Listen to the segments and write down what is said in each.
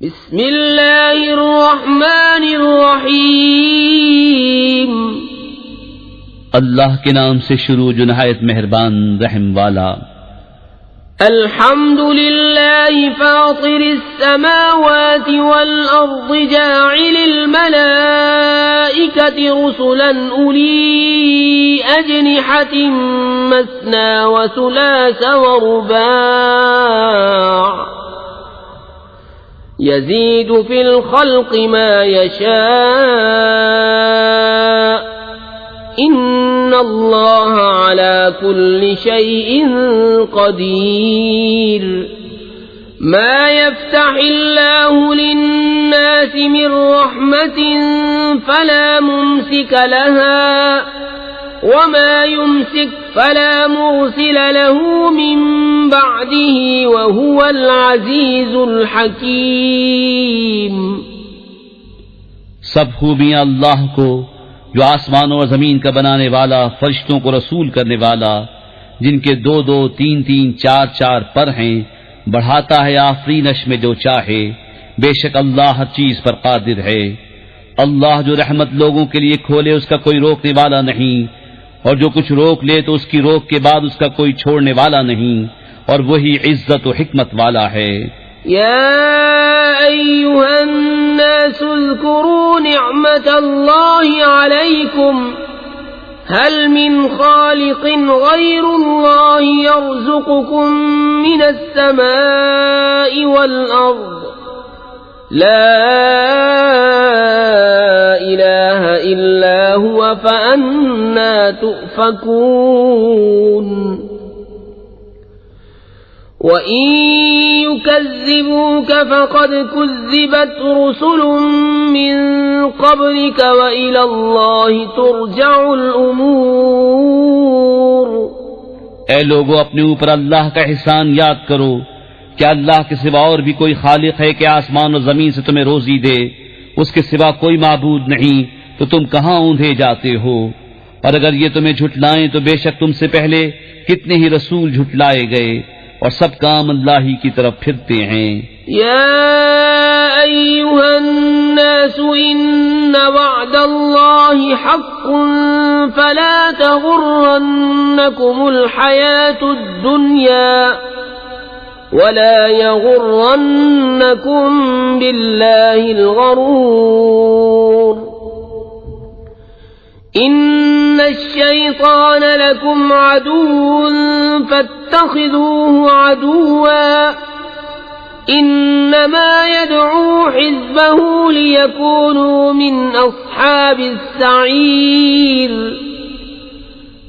بسم اللہ الرحمن الرحیم اللہ کے نام سے شروع جو نہایت مہربان رحم والا۔ الحمد للہ فاطر السماوات والارض جاعل الملائکۃ رسلا اولی اجنحۃ مثنى وثلاث ورباع يزيد في الخلق ما يشاء إن الله على كل شيء قدير ما يفتح الله للناس من رحمة فلا ممسك لها وما يمسك فلا مرسل له من بعده وهو العزيز الحكيم۔ سب خوبیاں اللہ کو جو آسمانوں اور زمین کا بنانے والا، فرشتوں کو رسول کرنے والا، جن کے دو دو تین تین چار چار پر ہیں، بڑھاتا ہے آفرینش میں جو چاہے، بے شک اللہ ہر چیز پر قادر ہے۔ اللہ جو رحمت لوگوں کے لیے کھولے اس کا کوئی روکنے والا نہیں، اور جو کچھ روک لے تو اس کی روک کے بعد اس کا کوئی چھوڑنے والا نہیں، اور وہی عزت و حکمت والا ہے۔ یا ایھا الناس اذکروا نعمت اللہ علیکم هل من خالق غیر اللہ یرزقکم من السماء والارض لا الہ الا هو فأنا تؤفکون۔ وَإِن يُكَذِّبُوكَ فَقَدْ كُذِّبَتْ رُسُلٌ مِّن قَبْلِكَ وَإِلَى اللَّهِ تُرْجَعُ الْأُمُورُ۔ اے لوگو اپنے اوپر اللہ کا احسان یاد کرو، کیا اللہ کے سوا اور بھی کوئی خالق ہے کہ آسمان و زمین سے تمہیں روزی دے؟ اس کے سوا کوئی معبود نہیں، تو تم کہاں اوندھے جاتے ہو؟ اور اگر یہ تمہیں جھٹلائیں تو بے شک تم سے پہلے کتنے ہی رسول جھٹلائے گئے، اور سب کام اللہ ہی کی طرف پھرتے ہیں۔ یا ایھا الناس ان وعد اللہ حق فلا تغرنکم الحیاة الدنیا ولا یغرنکم باللہ الغرور۔ ان الشیطان لکم عدو فاتخذوه عدوا انما يدعو حزبه ليكونوا من اصحاب السعير۔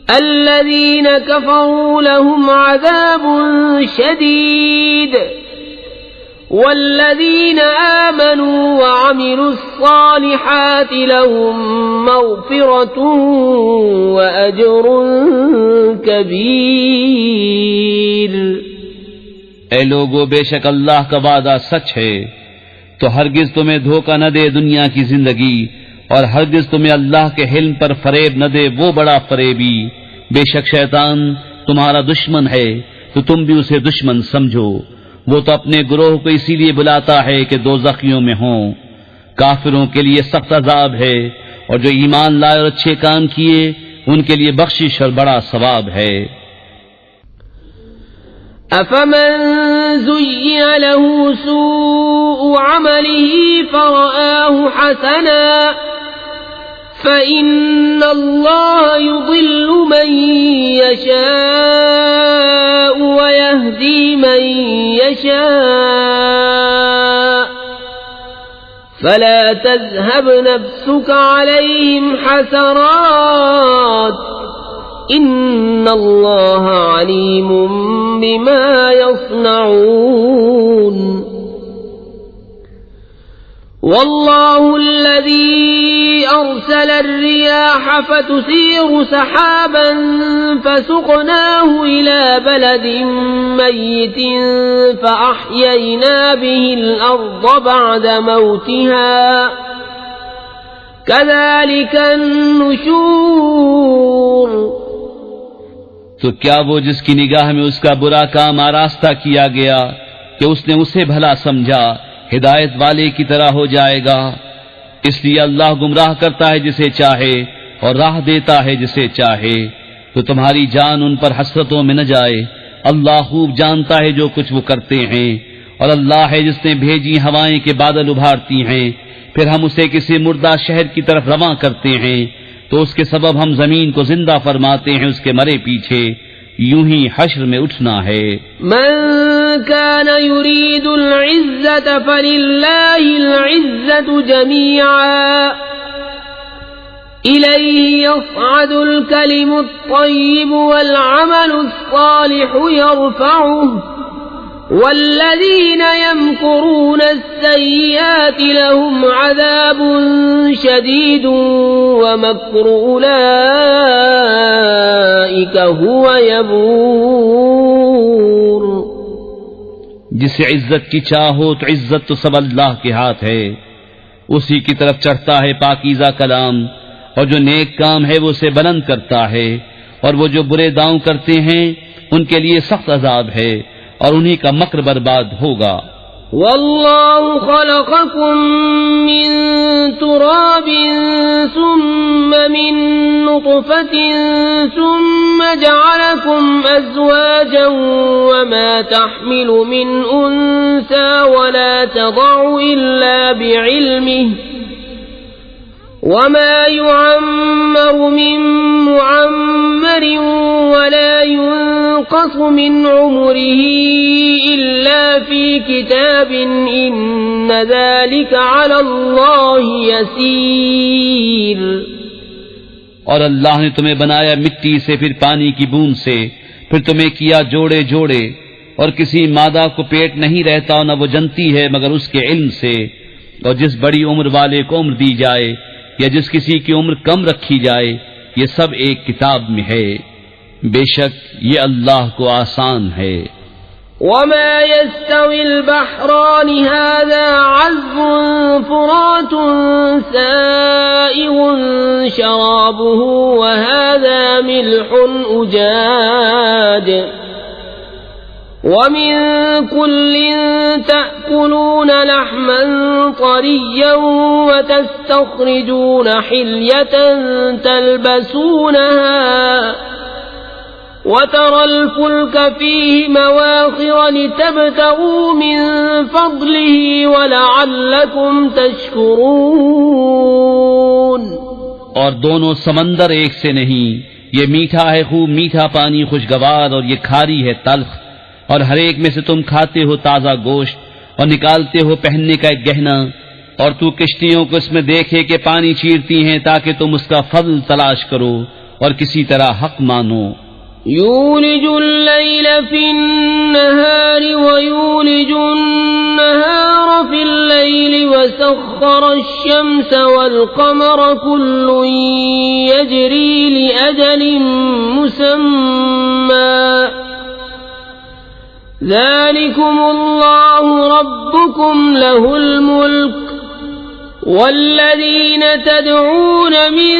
الذين كفروا لهم عذاب شديد والذين آمنوا وعملوا الصالحات لهم مغفرة وأجر كبير۔ اے لوگو بے شک اللہ کا وعدہ سچ ہے، تو ہرگز تمہیں دھوکہ نہ دے دنیا کی زندگی، اور ہرگز تمہیں اللہ کے حلم پر فریب نہ دے وہ بڑا فریبی۔ بے شک شیطان تمہارا دشمن ہے، تو تم بھی اسے دشمن سمجھو۔ وہ تو اپنے گروہ کو اسی لیے بلاتا ہے کہ دوزخیوں میں ہوں۔ کافروں کے لیے سخت عذاب ہے، اور جو ایمان لائے اور اچھے کام کیے ان کے لیے بخشش اور بڑا ثواب ہے۔ افمن زین له سوء عمله فرآه حسنا فإن الله يضل من يشاء ويهدي من يشاء فلا تذهب نفسك عليهم حسرات ان اللہ علیم بما يصنعون۔ واللہ الذی ارسل الرياح فتثير سحابا فسقناه الى بلد میت فاحیینا به الارض بعد موتها كذلك النشور۔ تو کیا وہ جس کی نگاہ میں اس کا برا کام آراستہ کیا گیا کہ اس نے اسے بھلا سمجھا ہدایت والے کی طرح ہو جائے گا. اس لیے اللہ گمراہ کرتا ہے جسے چاہے اور راہ دیتا ہے جسے چاہے. تو تمہاری جان ان پر حسرتوں میں نہ جائے. اللہ خوب جانتا ہے جو کچھ وہ کرتے ہیں. اور اللہ ہے جس نے بھیجی ہوائیں کے بادل ابھارتی ہیں، پھر ہم اسے کسی مردہ شہر کی طرف رواں کرتے ہیں، تو اس کے سبب ہم زمین کو زندہ فرماتے ہیں اس کے مرے پیچھے. یوں ہی حشر میں اٹھنا ہے. من كان يريد العزة فلله العزة جميعا إليه يصعد الكلم الطيب والعمل الصالح يرفعه والذين يمكرون السيئات لهم عذاب شديد ومكر أولئك هو يبور. جسے عزت کی چاہو تو عزت تو سب اللہ کے ہاتھ ہے، اسی کی طرف چڑھتا ہے پاکیزہ کلام، اور جو نیک کام ہے وہ اسے بلند کرتا ہے، اور وہ جو برے داؤں کرتے ہیں ان کے لیے سخت عذاب ہے، اور انہی کا مکر برباد ہوگا. والله خلقكم من تراب ثم من نطفة ثم جعلكم أزواجا وما تحمل من أنثى ولا تضع إلا بعلمه وما يعمر من معمر ولا ينقص من عمره إلا في كتاب إن ذلك على الله يسير. اور اللہ نے تمہیں بنایا مٹی سے، پھر پانی کی بوند سے، پھر تمہیں کیا جوڑے جوڑے، اور کسی مادہ کو پیٹ نہیں رہتا نہ وہ جنتی ہے مگر اس کے علم سے. اور جس بڑی عمر والے کو عمر دی جائے یا جس کسی کی عمر کم رکھی جائے، یہ سب ایک کتاب میں ہے. بے شک یہ اللہ کو آسان ہے. وما يستوي البحران هذا عذب فرات سائغ شرابه وهذا ملح أجاج ومن كل تأكلون لحما طريا وتستخرجون حلية تلبسونها وترى الفلك فيه مواخر لتبتغوا من فضله ولعلكم تشكرون. اور دونوں سمندر ایک سے نہیں، یہ میٹھا ہے خوب میٹھا پانی خوشگوار، اور یہ کھاری ہے تلخ، اور ہر ایک میں سے تم کھاتے ہو تازہ گوشت اور نکالتے ہو پہننے کا ایک گہنا. اور تو کشتیوں کو اس میں دیکھے کہ پانی چیرتی ہیں تاکہ تم اس کا فضل تلاش کرو اور کسی طرح حق مانو. يولج الليل في النهار ويولج النهار في الليل وسخر الشمس والقمر كل يجري لأجل مسمى ذلكم الله ربكم له الملك والذين تدعون من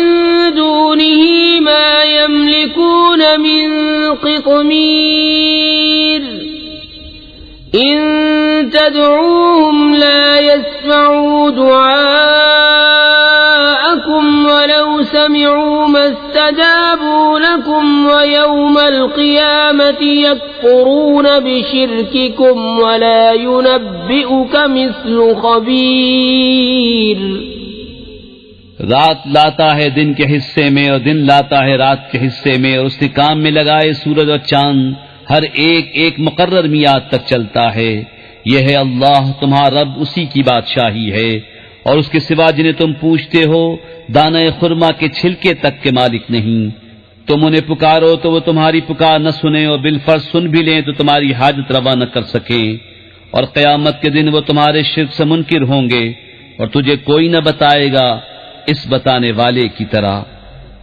دونه ما يملكون من قطمير إن تدعوهم لا يسمعوا دعاءكم ولو سمعوا ما استجابوا لكم ويوم القيامة يكفرون بشرككم ولا ينبئك مثل خبير. رات لاتا ہے دن کے حصے میں اور دن لاتا ہے رات کے حصے میں، اور اس نے کام میں لگائے سورج اور چاند، ہر ایک ایک مقرر میعاد تک چلتا ہے. یہ ہے اللہ تمہارا رب، اسی کی بادشاہی ہے. اور اس کے سوا جنہیں تم پوچھتے ہو دانہ خرما کے چھلکے تک کے مالک نہیں. تم انہیں پکارو تو وہ تمہاری پکار نہ سنیں، اور بالفرض سن بھی لیں تو تمہاری حاجت روا نہ کر سکیں. اور قیامت کے دن وہ تمہارے شرک سے منکر ہوں گے، اور تجھے کوئی نہ بتائے گا اس بتانے والے کی طرح.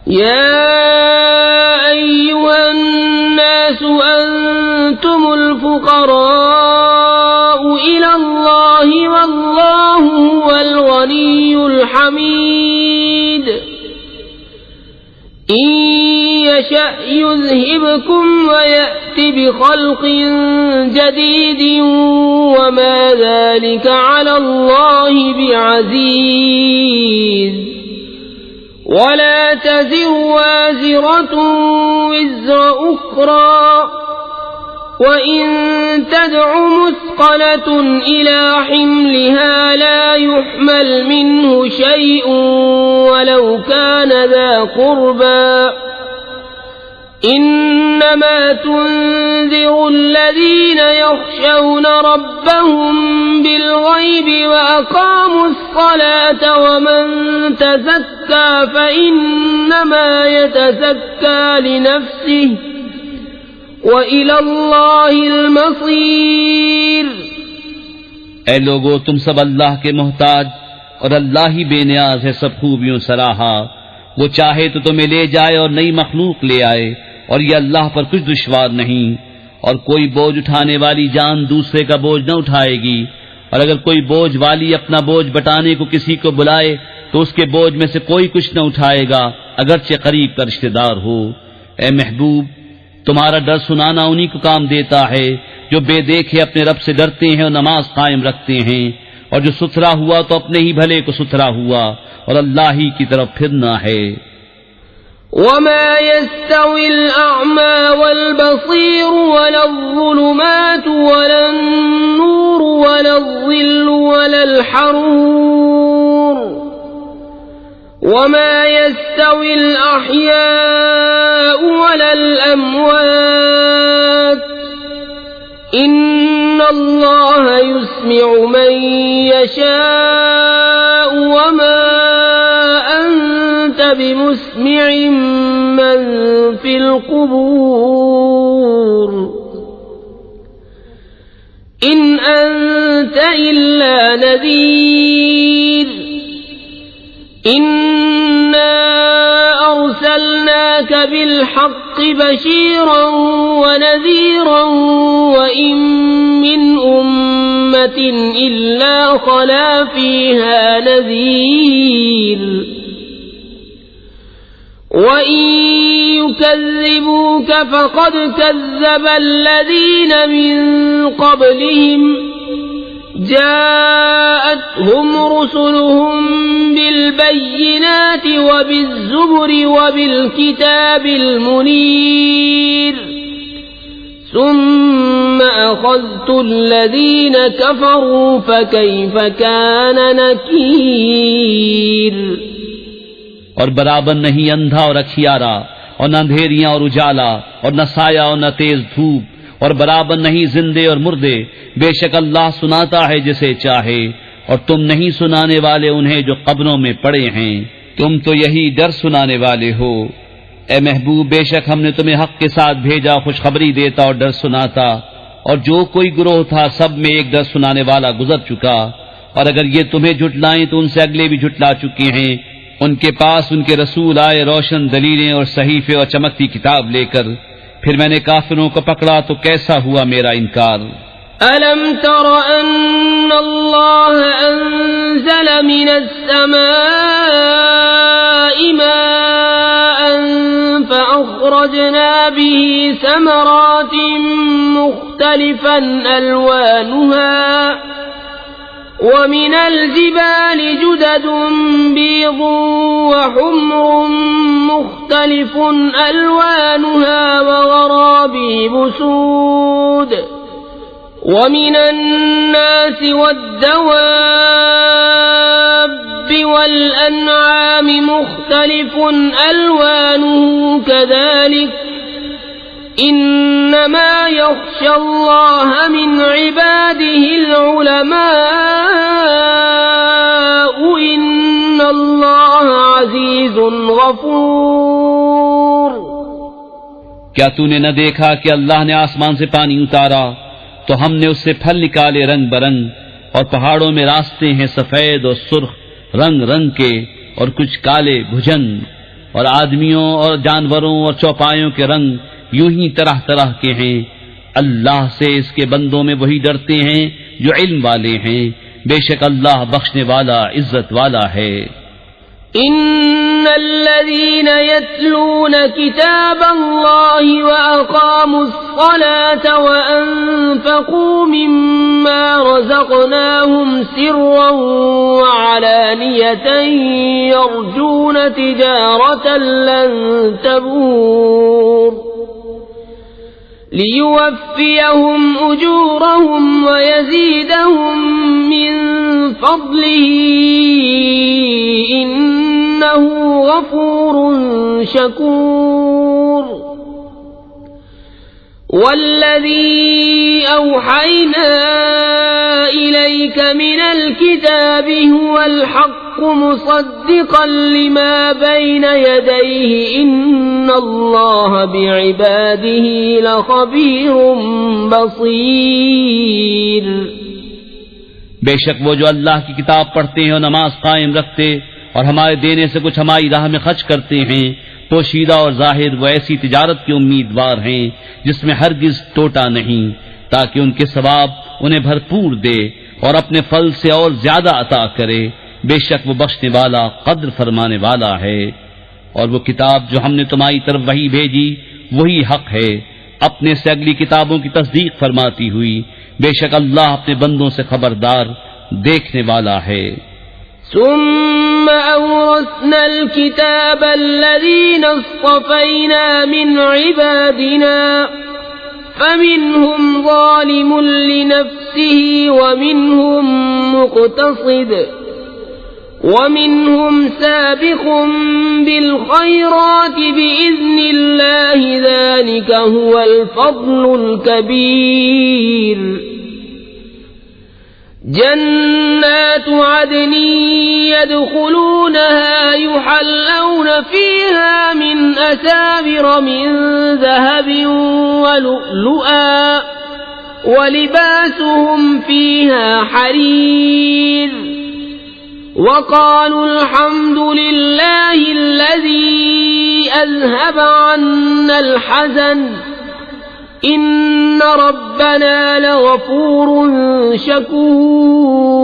یا ایھا الناس انتم الفقراء الی اللہ واللہ هو الغنی الحمید ان يشأ يذهبكم ويأت بخلق جديد وما ذلك على الله بعزيز ولا تزر وازرة وزر أخرى وإن تدع مثقلة إلى حملها لا يحمل منه شيء ولو كان ذا قربى إنما تنذر الذين يخشون ربهم بالغيب وأقاموا الصلاة ومن تزكى فإنما يتزكى لنفسه وَإِلَى اللَّهِ الْمَصِيرُ۔ اے لوگو، تم سب اللہ کے محتاج اور اللہ ہی بے نیاز ہے سب خوبیوں سراہا۔ وہ چاہے تو تمہیں لے جائے اور نئی مخلوق لے آئے، اور یہ اللہ پر کچھ دشوار نہیں۔ اور کوئی بوجھ اٹھانے والی جان دوسرے کا بوجھ نہ اٹھائے گی، اور اگر کوئی بوجھ والی اپنا بوجھ بٹانے کو کسی کو بلائے تو اس کے بوجھ میں سے کوئی کچھ نہ اٹھائے گا، اگرچہ قریب کا رشتہ دار ہو۔ اے محبوب، تمہارا ڈر سنانا انہی کو کام دیتا ہے جو بے دیکھے اپنے رب سے ڈرتے ہیں اور نماز قائم رکھتے ہیں، اور جو ستھرا ہوا تو اپنے ہی بھلے کو ستھرا ہوا، اور اللہ ہی کی طرف پھرنا ہے۔ وما يستوي الأعمى والبصير ولا الظلمات ولا النور ولا الظل ولا الحرور وما يستوي الأحياء ولا الأموات إن الله يسمع من يشاء وما أنت بمسمع من في القبور إن أنت إلا نذير إنا أرسلناك بالحق بشيرا ونذيرا وإن من أمة إلا خلا فيها نذير وَإِن يُكَذِّبُوكَ فَقَدْ كَذَّبَ الَّذِينَ مِن قَبْلِهِمْ جَاءَتْهُمْ رُسُلُهُم بِالْبَيِّنَاتِ وَبِالزُّبُرِ وَبِالْكِتَابِ الْمُنِيرِ ثُمَّ أَخَذْتُ الَّذِينَ كَفَرُوا فَكَيْفَ كَانَ نَكِيرِ۔ اور برابر نہیں اندھا اور اکھیارا، اور نہ اندھیریاں اور اجالا، اور نہ سایہ اور نہ تیز دھوپ، اور برابر نہیں زندے اور مردے۔ بے شک اللہ سناتا ہے جسے چاہے، اور تم نہیں سنانے والے انہیں جو قبروں میں پڑے ہیں، تم تو یہی ڈر سنانے والے ہو۔ اے محبوب، بے شک ہم نے تمہیں حق کے ساتھ بھیجا، خوشخبری دیتا اور ڈر سناتا، اور جو کوئی گروہ تھا سب میں ایک ڈر سنانے والا گزر چکا، اور اگر یہ تمہیں جھٹلائیں تو ان سے اگلے بھی جھٹلا چکے ہیں۔ ان کے پاس ان کے رسول آئے روشن دلیلیں اور صحیفے اور چمکتی کتاب لے کر، پھر میں نے کافروں کو پکڑا تو کیسا ہوا میرا انکار۔ أَلَمْ تَرَ أَنَّ اللَّهَ أَنزَلَ مِنَ السَّمَاءِ مَاءً فَأَخْرَجْنَا بِهِ ثَمَرَاتٍ مُخْتَلِفًا أَلْوَانُهَا وَمِنَ الْجِبَالِ جُدَدٌ بِيضٌ وَحُمْرٌ مُخْتَلِفٌ أَلْوَانُهَا وَغَرَابِيبُ سُودٌ وَمِنَ النَّاسِ وَالدَّوَابِّ وَالْأَنْعَامِ مُخْتَلِفٌ أَلْوَانُهُ كَذَلِكَ إِنَّمَا يَخْشَى اللَّهَ مِنْ عِبَادِهِ الْعُلَمَاءُ إِنَّ اللَّهَ عَزِيزٌ غَفُورٌ۔ کیا تو نے نہ دیکھا کہ اللہ نے آسمان سے پانی اتارا تو ہم نے اس سے پھل نکالے رنگ برنگ، اور پہاڑوں میں راستے ہیں سفید اور سرخ رنگ رنگ کے، اور کچھ کالے بھجن، اور آدمیوں اور جانوروں اور چوپایوں کے رنگ یوں ہی طرح طرح کے ہیں۔ اللہ سے اس کے بندوں میں وہی ڈرتے ہیں جو علم والے ہیں، بے شک اللہ بخشنے والا عزت والا ہے۔ إن الذين يتلون كتاب الله وأقاموا الصلاة وأنفقوا مما رزقناهم سرا وعلانية يرجون تجارة لن تبور ليوفيهم أجورهم ويزيدهم من فضله إنه غفور شكور والذي أوحينا إليك من الكتاب هو الحق مصدقا لما بين يديه إن الله بعباده لخبير بصير. بے شک وہ جو اللہ کی کتاب پڑھتے ہیں اور نماز قائم رکھتے اور ہمارے دینے سے کچھ ہماری راہ میں خرچ کرتے ہیں پوشیدہ اور ظاہر وہ ایسی تجارت کے امیدوار ہیں جس میں ہرگز ٹوٹا نہیں تاکہ ان کے ثواب انہیں بھرپور دے اور اپنے فضل سے اور زیادہ عطا کرے. بے شک وہ بخشنے والا قدر فرمانے والا ہے. اور وہ کتاب جو ہم نے تمہاری طرف وحی بھیجی وہی حق ہے اپنے سے اگلی کتابوں کی تصدیق فرماتی ہوئی. بے شک اللہ اپنے بندوں سے خبردار دیکھنے والا ہے. ثم أورثنا الكتاب الذين اصطفينا من عبادنا فمنهم ظالم لنفسه ومنهم مقتصد ومنهم سابق بالخيرات بإذن الله ذلك هو الفضل الكبير. جنات عدن يدخلونها يحلون فيها من أساور من ذهب ولؤلؤا ولباسهم فيها حرير وقالوا الحمد لله الذي أذهب عنا الحزن إن ربنا لغفور شكور.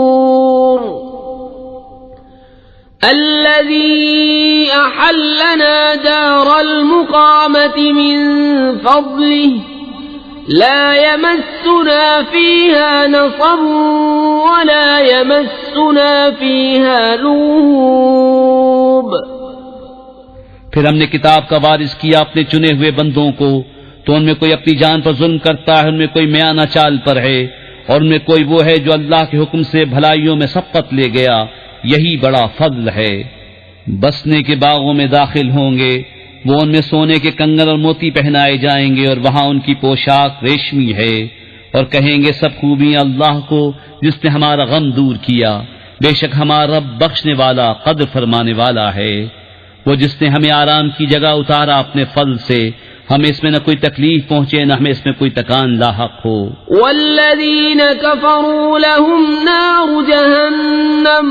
الذي أحلنا دار المقامة من فضله لا يمسنا فيها نصب ولا يمسنا فيها لغوب. پھر ہم نے کتاب کا وارث کیا اپنے چنے ہوئے بندوں کو تو ان میں کوئی اپنی جان پر ظلم کرتا ہے ان میں کوئی میانہ چال پر ہے اور ان میں کوئی وہ ہے جو اللہ کے حکم سے بھلائیوں میں سبقت لے گیا. یہی بڑا فضل ہے. بسنے کے باغوں میں داخل ہوں گے وہ ان میں سونے کے کنگن اور موتی پہنائے جائیں گے اور وہاں ان کی پوشاک ریشمی ہے اور کہیں گے سب خوبیاں اللہ کو جس نے ہمارا غم دور کیا. بے شک ہمارا رب بخشنے والا قدر فرمانے والا ہے. وہ جس نے ہمیں آرام کی جگہ اتارا اپنے فضل سے ہمیں اس میں نہ کوئی تکلیف پہنچے نہ ہمیں اس میں کوئی تکان لاحق ہو. والذین کفروا لهم نار جہنم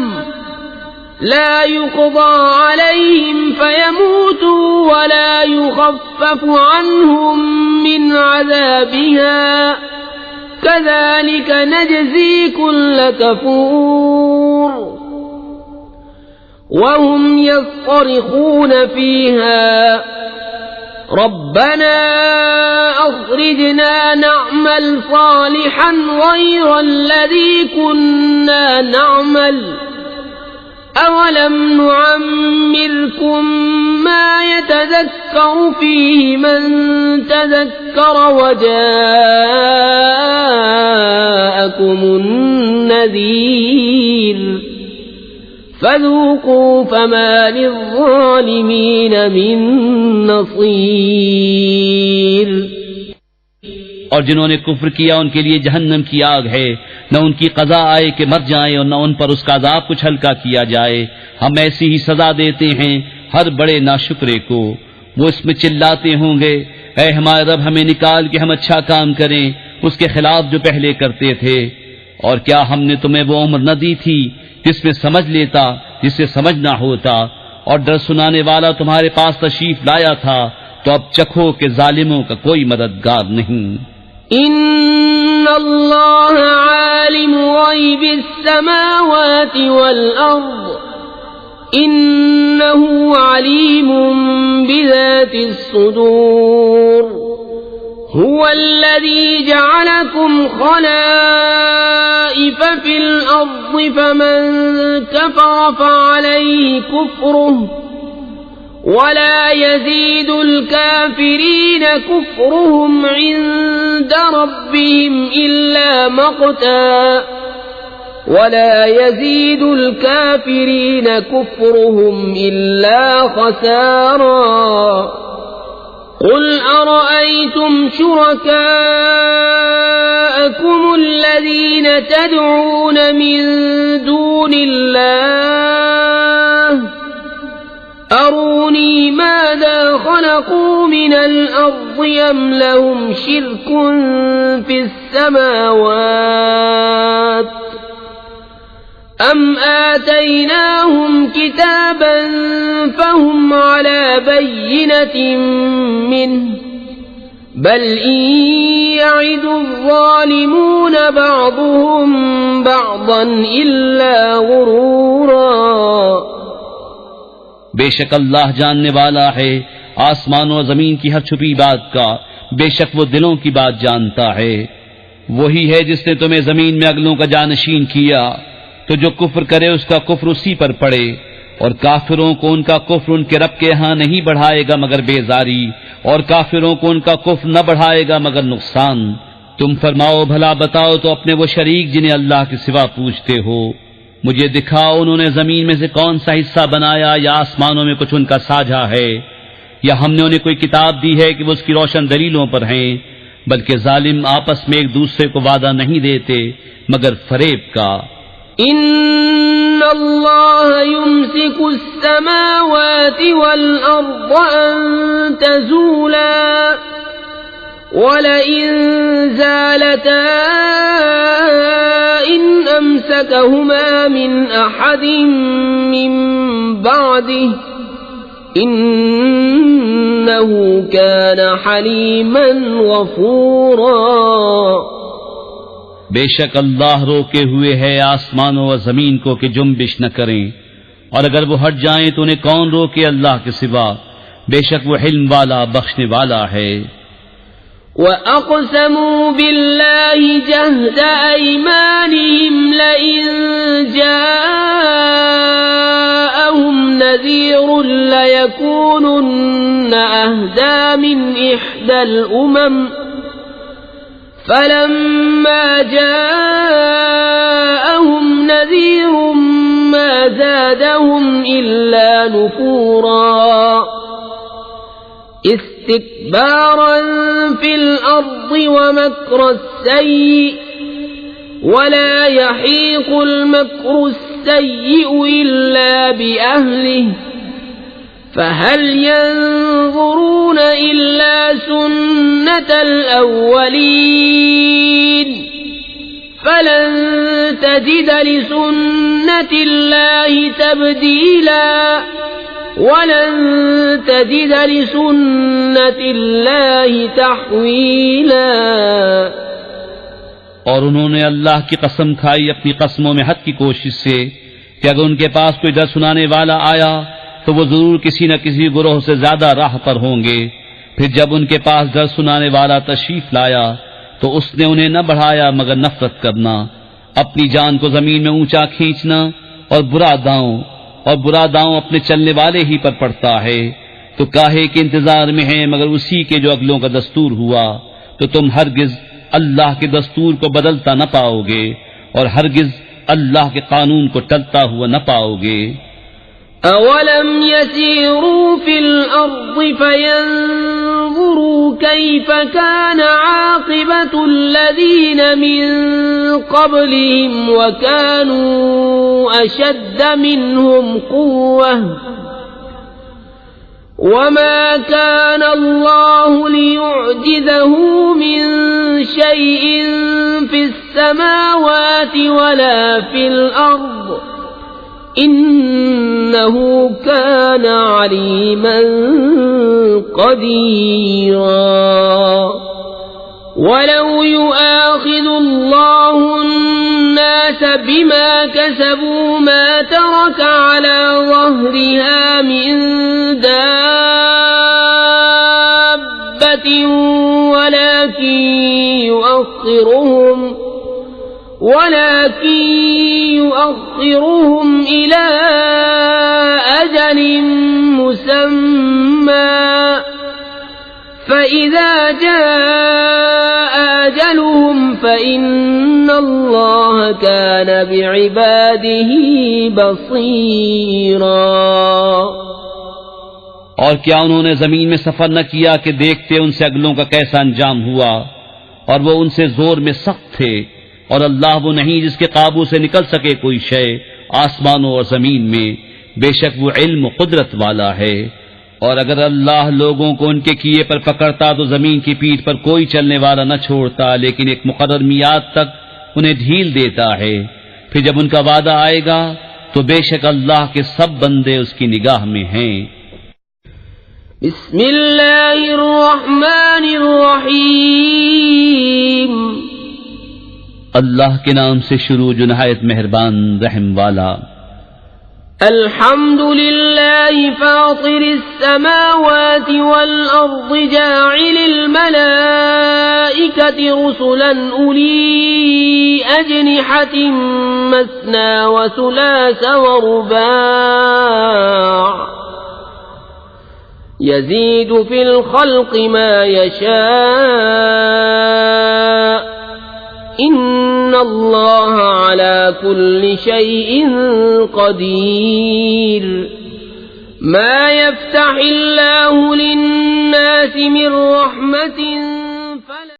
لا يقضى عليهم فيموتوا ولا يخفف عنهم من عذابها كذلك نجزي كل كفور. وهم يصطرخون فيها ربنا أخرجنا نعمل صالحا غير الذي كنا نعمل أولم نعمركم ما يتذكر فيه من تذكر وجاءكم النذير فذوقوا فما للظالمين من نصير. اور جنہوں نے کفر کیا ان کے لیے جہنم کی آگ ہے نہ ان کی قضا آئے کہ مر جائیں اور نہ ان پر اس کا عذاب کچھ ہلکا کیا جائے. ہم ایسی ہی سزا دیتے ہیں ہر بڑے ناشکرے کو. وہ اس میں چلاتے ہوں گے اے ہمارے رب ہمیں نکال کہ ہم اچھا کام کریں اس کے خلاف جو پہلے کرتے تھے. اور کیا ہم نے تمہیں وہ عمر نہ دی تھی جس میں سمجھ لیتا جسے سمجھنا ہوتا اور ڈر سنانے والا تمہارے پاس تشریف لایا تھا تو اب چکھو کہ ظالموں کا کوئی مددگار نہیں. ان اللہ عالم غیب السماوات والارض إنه عليم بذات الصدور هو الذي جعلكم خلائف في الأرض فمن كفر فعليه كفره ولا يزيد الكافرين كفرهم عند ربهم إلا مقتا ولا يزيد الكافرين كفرهم إلا خسارا قل أرأيتم شركاءكم الذين تدعون من دون الله أروني ماذا خلقوا من الأرض أم لهم شرك في السماوات أم آتيناهم كتابا فهم على بينة منه بل إن يعد الظالمون بعضهم بعضا إلا غرورا بے شک اللہ جاننے والا ہے آسمان و زمین کی ہر چھپی بات کا، بے شک وہ دلوں کی بات جانتا ہے۔ وہی ہے جس نے تمہیں زمین میں اگلوں کا جانشین کیا، تو جو کفر کرے اس کا کفر اسی پر پڑے، اور کافروں کو ان کا کفر ان کے رب کے ہاں نہیں بڑھائے گا مگر بیزاری، اور کافروں کو ان کا کفر نہ بڑھائے گا مگر نقصان۔ تم فرماؤ بھلا بتاؤ تو اپنے وہ شریک جنہیں اللہ کے سوا پوچھتے ہو، مجھے دکھاؤ انہوں نے زمین میں سے کون سا حصہ بنایا، یا آسمانوں میں کچھ ان کا ساجھا ہے، یا ہم نے انہیں کوئی کتاب دی ہے کہ وہ اس کی روشن دلیلوں پر ہیں، بلکہ ظالم آپس میں ایک دوسرے کو وعدہ نہیں دیتے مگر فریب کا۔ ان اللہ یمسک السماوات والارض ان تزولا وَلَئِن زَالَتَا إِنْ أَمْسَكَهُمَا مِنْ أَحَدٍ مِّن بَعْدِهِ إِنَّهُ كَانَ حَلِيمًا غَفُورًا۔ بے شک اللہ روکے ہوئے ہے آسمانوں و زمین کو کہ جنبش نہ کریں، اور اگر وہ ہٹ جائیں تو انہیں کون روکے اللہ کے سوا، بے شک وہ حلم والا بخشنے والا ہے۔ وَأَقْسَمُوا بِاللَّهِ جَهْدَ أَيْمَانِهِمْ لَئِن جَاءَهُمْ نَذِيرٌ لَيَكُونُنَّ أَهْدَىٰ مِنْ إِحْدَى الْأُمَمِ فَلَمَّا جَاءَهُمْ نَذِيرٌ مَا زَادَهُمْ إِلَّا نُفُورًا استكبارا في الأرض ومكر السيء ولا يحيق المكر السيء إلا بأهله فهل ينظرون إلا سنة الأولين فلن تجد لسنة الله تبديلا وَلَن تَجِدَ لِسُنَّةِ اللَّهِ تَحْوِيلًا۔ اور انہوں نے اللہ کی قسم کھائی اپنی قسموں میں حد کی کوشش سے کہ اگر ان کے پاس کوئی ڈر سنانے والا آیا تو وہ ضرور کسی نہ کسی گروہ سے زیادہ راہ پر ہوں گے۔ پھر جب ان کے پاس ڈر سنانے والا تشریف لایا تو اس نے انہیں نہ بڑھایا مگر نفرت کرنا، اپنی جان کو زمین میں اونچا کھینچنا، اور برا داؤں اپنے چلنے والے ہی پر پڑتا ہے۔ تو کاہے کے انتظار میں ہیں مگر اسی کے جو اگلوں کا دستور ہوا، تو تم ہرگز اللہ کے دستور کو بدلتا نہ پاؤ گے، اور ہرگز اللہ کے قانون کو ٹلتا ہوا نہ پاؤ گے۔ اولم يسيروا في الارض فينظروا كيف كان عاقبة الذين من قبلهم وكانوا اشد منهم قوة وما كان الله ليعجزه من شيء في السماوات ولا في الارض إنه كان عليما قديرا ولو يؤاخذ الله الناس الناس بما كسبوا ما ترك على ظهرها من دابة ولكن يؤخرهم إلى أجل مسمى فإذا جاء أجلهم فإن الله كان بعباده بصيرا۔ اور کیا انہوں نے زمین میں سفر نہ کیا کہ دیکھتے ان سے اگلوں کا کیسا انجام ہوا، اور وہ ان سے زور میں سخت تھے، اور اللہ وہ نہیں جس کے قابو سے نکل سکے کوئی شے آسمانوں اور زمین میں، بے شک وہ علم و قدرت والا ہے۔ اور اگر اللہ لوگوں کو ان کے کیے پر پکڑتا تو زمین کی پیٹھ پر کوئی چلنے والا نہ چھوڑتا، لیکن ایک مقرر میعاد تک انہیں ڈھیل دیتا ہے، پھر جب ان کا وعدہ آئے گا تو بے شک اللہ کے سب بندے اس کی نگاہ میں ہیں۔ بسم اللہ الرحمن الرحیم، اللہ کے نام سے شروع جو نہایت مہربان رحم والا۔ الحمد للہ فاطر السماوات والارض جاعل الملائکۃ رسلا اولی اجنحۃ مثنى وثلاث ورباع يزيد في الخلق ما يشاء إن الله على كل شيء قدير۔ ما يفتح الله للناس من رحمة